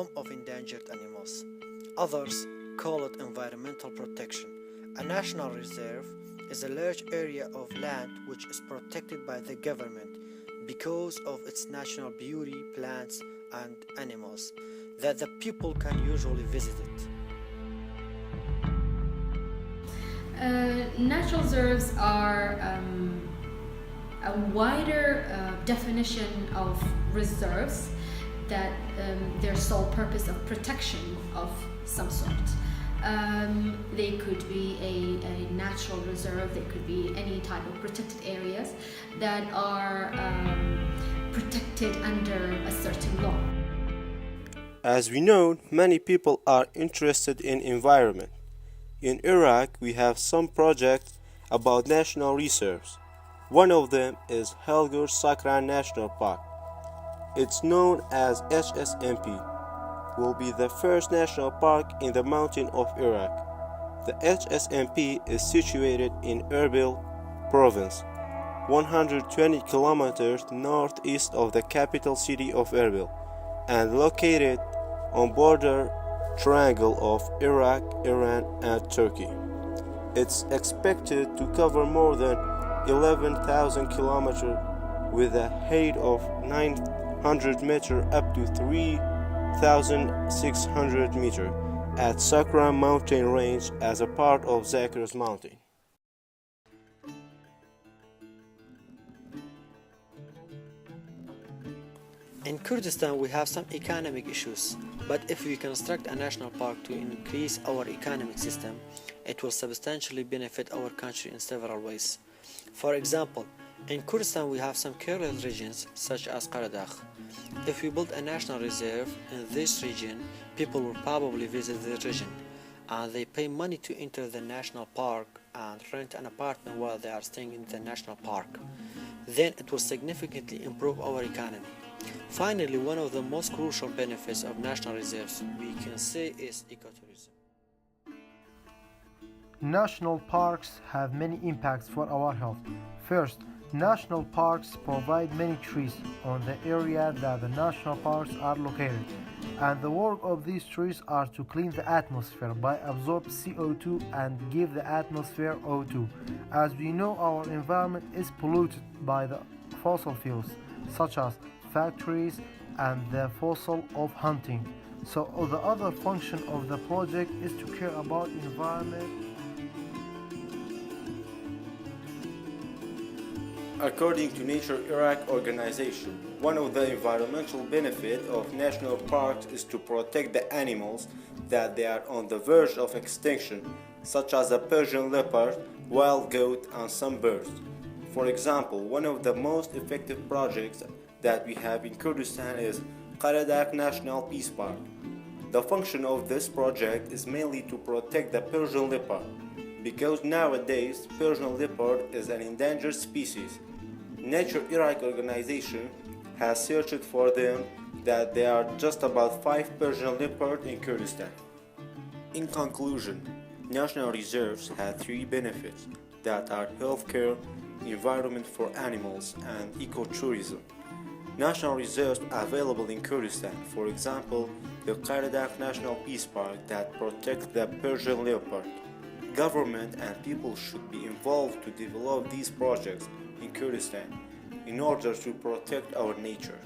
home of endangered animals. Others call it environmental protection. A national reserve is a large area of land which is protected by the government because of its natural beauty, plants, and animals, that the people can usually visit it. Natural reserves are a wider definition of reserves that their sole purpose of protection of some sort. They could be a natural reserve, they could be any type of protected areas that are protected under a certain law. As we know, many people are interested in environment. In Iraq, we have some projects about national reserves. One of them is Helgur Sakran National Park. It's known as HSMP. Will be the first national park in the mountain of Iraq. The HSMP is situated in Erbil province, 120 kilometers northeast of the capital city of Erbil, and located on border triangle of Iraq, Iran, and Turkey. It's expected to cover more than 11,000 kilometers with a height of 900 meters up to 3,600 meters at Sakran mountain range as a part of Zakros mountain. In Kurdistan, we have some economic issues, but if we construct a national park to increase our economic system, it will substantially benefit our country in several ways. For example, in Kurdistan we have some careless regions such as Qaradakh. If we build a national reserve in this region, people will probably visit the region, and they pay money to enter the national park and rent an apartment while they are staying in the national park. Then it will significantly improve our economy. Finally, one of the most crucial benefits of national reserves we can say is ecotourism. National parks have many impacts for our health. First, national parks provide many trees on the area that the national parks are located, and the work of these trees are to clean the atmosphere by absorb CO2 and give the atmosphere O2. As we know, our environment is polluted by the fossil fuels such as factories and the fossil of hunting. So the other function of the project is to care about environment. According to Nature Iraq organization, one of the environmental benefits of national parks is to protect the animals that they are on the verge of extinction, such as the Persian leopard, wild goat, and some birds. For example, one of the most effective projects that we have in Kurdistan is Qaradakh National Peace Park. The function of this project is mainly to protect the Persian leopard, because nowadays Persian leopard is an endangered species. Nature Iraq organization has searched for them that there are just about 5 Persian leopards in Kurdistan. In conclusion, national reserves have 3 benefits that are healthcare, environment for animals, and ecotourism. National reserves are available in Kurdistan, for example, the Qaradakh National Peace Park that protects the Persian leopard. Government and people should be involved to develop these projects in Kurdistan in order to protect our nature.